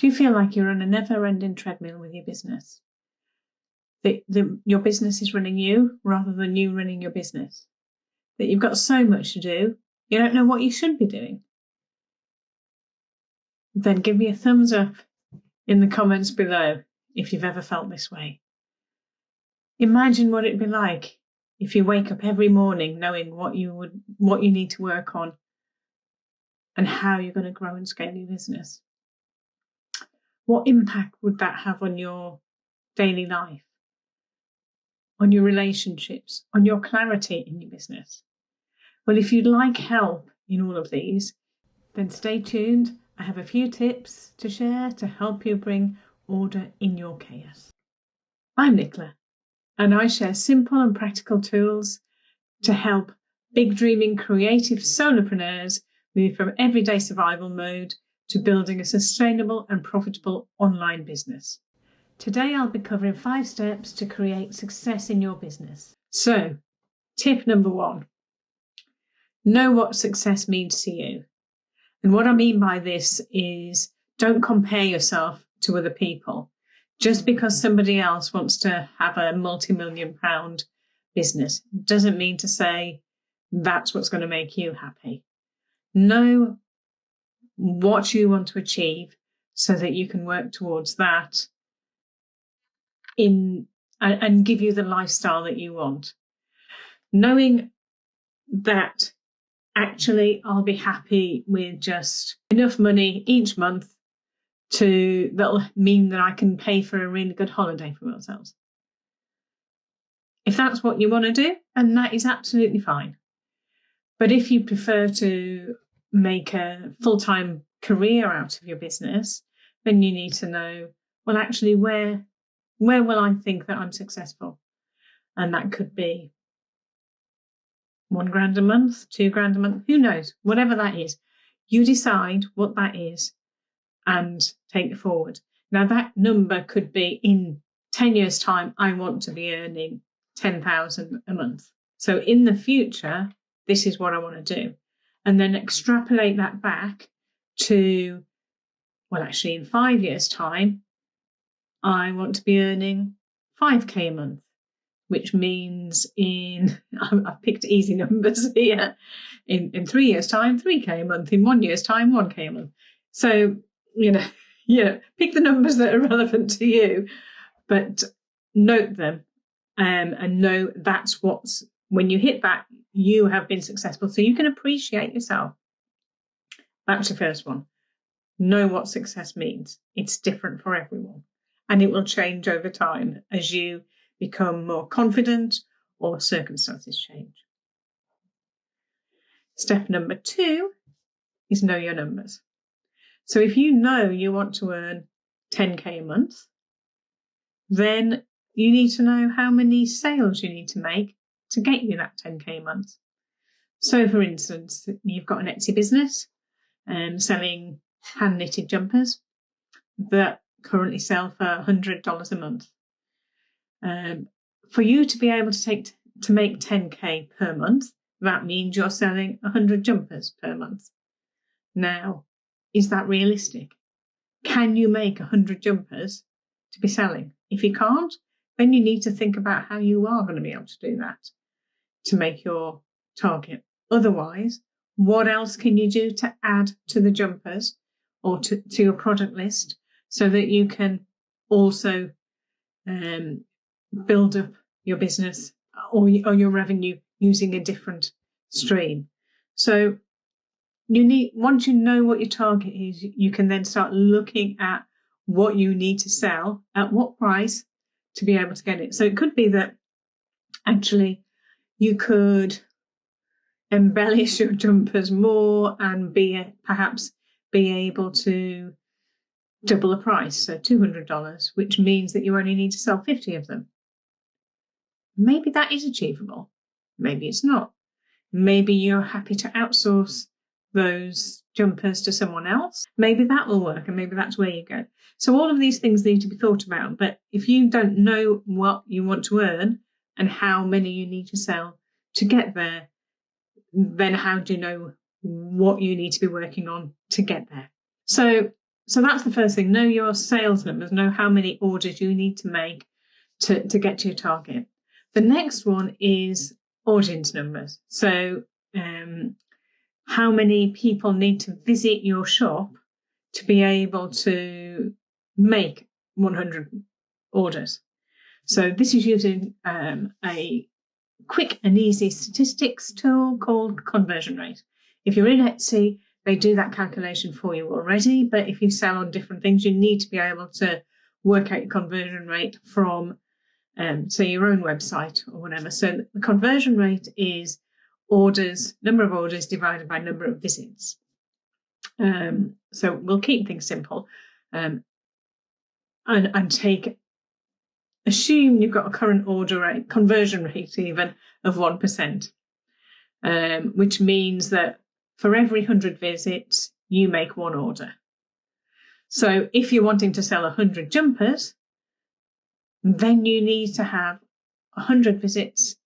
Do you feel like you're on a never-ending treadmill with your business? That your business is running you rather than you running your business? That you've got so much to do, you don't know what you should be doing? Then give me a thumbs up in the comments below if you've ever felt this way. Imagine what it'd be like if you wake up every morning knowing what you need to work on and how you're going to grow and scale your business. What impact would that have on your daily life, on your relationships, on your clarity in your business? Well, if you'd like help in all of these, then stay tuned. I have a few tips to share to help you bring order in your chaos. I'm Nicola, and I share simple and practical tools to help big dreaming creative solopreneurs move from everyday survival mode to building a sustainable and profitable online business. Today I'll be covering 5 steps to create success in your business. So, tip number 1, know what success means to you. And what I mean by this is don't compare yourself to other people. Just because somebody else wants to have a multi-million-pound business doesn't mean to say that's what's going to make you happy. Know what you want to achieve so that you can work towards that and give you the lifestyle that you want. Knowing that actually I'll be happy with just enough money each month that'll mean that I can pay for a really good holiday for ourselves. If that's what you want to do, and that is absolutely fine. But if you prefer to make a full-time career out of your business, then you need to know, well, actually, where will I think that I'm successful? And that could be $1,000 a month, $2,000 a month, who knows? Whatever that is, you decide what that is and take it forward. Now, that number could be in 10 years' time, I want to be earning $10,000 a month. So in the future, this is what I want to do. And then extrapolate that back to, well, actually, in 5 years' time, I want to be earning $5,000 a month, which means I've picked easy numbers here. In 3 years' time, $3,000 a month. In 1 year's time, $1,000 a month. So, pick the numbers that are relevant to you, but note them and know that's when you hit that, you have been successful. So you can appreciate yourself. That's the first one. Know what success means. It's different for everyone. And it will change over time as you become more confident or circumstances change. Step number 2 is know your numbers. So if you know you want to earn $10,000 a month, then you need to know how many sales you need to make to get you that $10,000 a month. So for instance, you've got an Etsy business selling hand-knitted jumpers that currently sell for $100 a month. For you to be able to make $10,000 per month, that means you're selling 100 jumpers per month. Now, is that realistic? Can you make 100 jumpers to be selling? If you can't, then you need to think about how you are going to be able to do that to make your target. Otherwise, what else can you do to add to the jumpers or to your product list so that you can also build up your business or your revenue using a different stream? So once you know what your target is, you can then start looking at what you need to sell at what price to be able to get it. So it could be that actually you could embellish your jumpers more and perhaps be able to double the price, so $200, which means that you only need to sell 50 of them. Maybe that is achievable. Maybe it's not. Maybe you're happy to outsource those jumpers to someone else. Maybe that will work, and maybe that's where you go. So all of these things need to be thought about. But if you don't know what you want to earn and how many you need to sell to get there, then how do you know what you need to be working on to get there? So So that's the first thing. Know your sales numbers. Know how many orders you need to make to get to your target. The next one is audience numbers. So how many people need to visit your shop to be able to make 100 orders. So this is using a quick and easy statistics tool called conversion rate. If you're in Etsy, they do that calculation for you already, but if you sell on different things, you need to be able to work out your conversion rate from, say, your own website or whatever. So the conversion rate is orders, number of orders divided by number of visits. So we'll keep things simple and assume you've got a current order rate, conversion rate even, of 1%, which means that for every 100 visits, you make one order. So if you're wanting to sell 100 jumpers, then you need to have 100 visits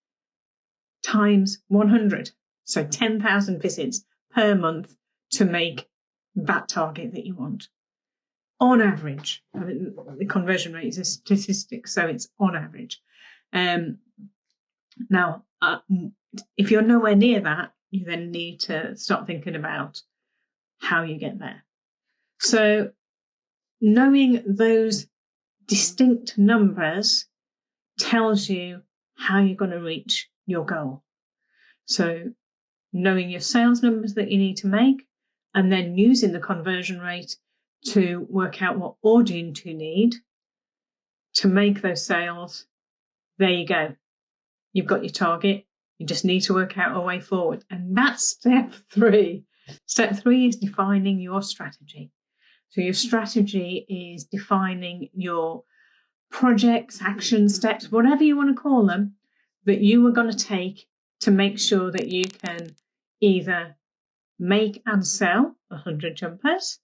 times 100. So 10,000 visits per month to make that target that you want. On average, I mean, the conversion rate is a statistic, so it's on average. Now, if you're nowhere near that, you then need to start thinking about how you get there. So knowing those distinct numbers tells you how you're going to reach your goal. So knowing your sales numbers that you need to make, and then using the conversion rate to work out what audience you need to make those sales. There you go. You've got your target. You just need to work out a way forward. And that's step 3. Step 3 is defining your strategy. So your strategy is defining your projects, action steps, whatever you want to call them, that you are going to take to make sure that you can either make and sell 100 jumpers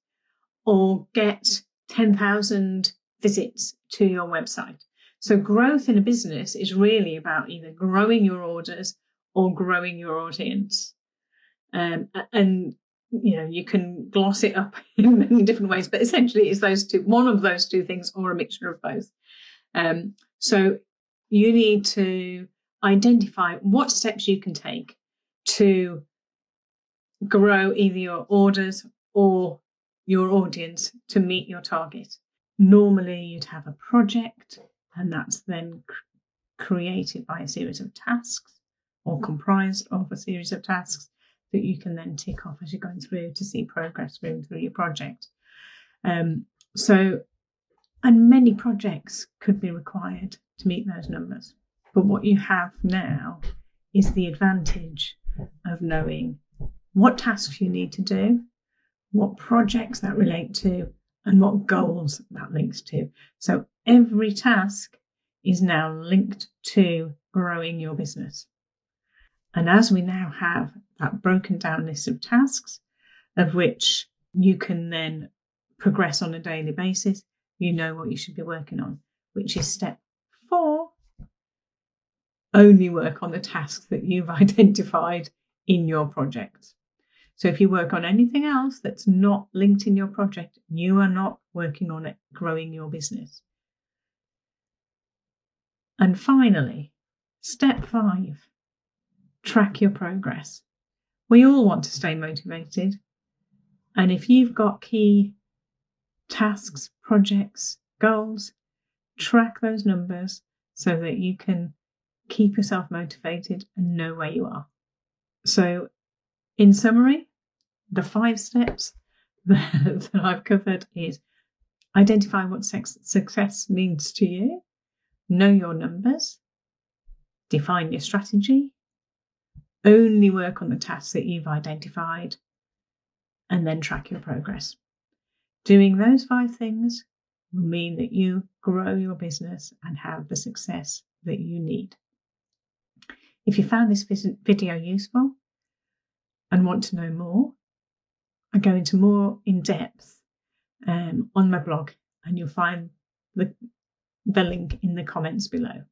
or get 10,000 visits to your website. So growth in a business is really about either growing your orders or growing your audience. And you can gloss it up in many different ways, but essentially it's those two, one of those two things or a mixture of both. So you need to identify what steps you can take to grow either your orders or your audience to meet your target. Normally you'd have a project, and that's then created by a series of tasks or comprised of a series of tasks that you can then tick off as you're going through to see progress through your project. And many projects could be required to meet those numbers. But what you have now is the advantage of knowing what tasks you need to do, what projects that relate to, and what goals that links to. So every task is now linked to growing your business. And as we now have that broken down list of tasks, of which you can then progress on a daily basis, you know what you should be working on, which is step 4. Only work on the tasks that you've identified in your project. So if you work on anything else that's not linked in your project, you are not working on it, growing your business. And finally, step 5, track your progress. We all want to stay motivated. And if you've got key tasks, projects, goals, track those numbers so that you can keep yourself motivated and know where you are. So in summary, the 5 steps that I've covered is identify what success means to you, know your numbers, define your strategy, only work on the tasks that you've identified, and then track your progress. Doing those 5 things will mean that you grow your business and have the success that you need. If you found this video useful and want to know more, I go into more in depth on my blog, and you'll find the link in the comments below.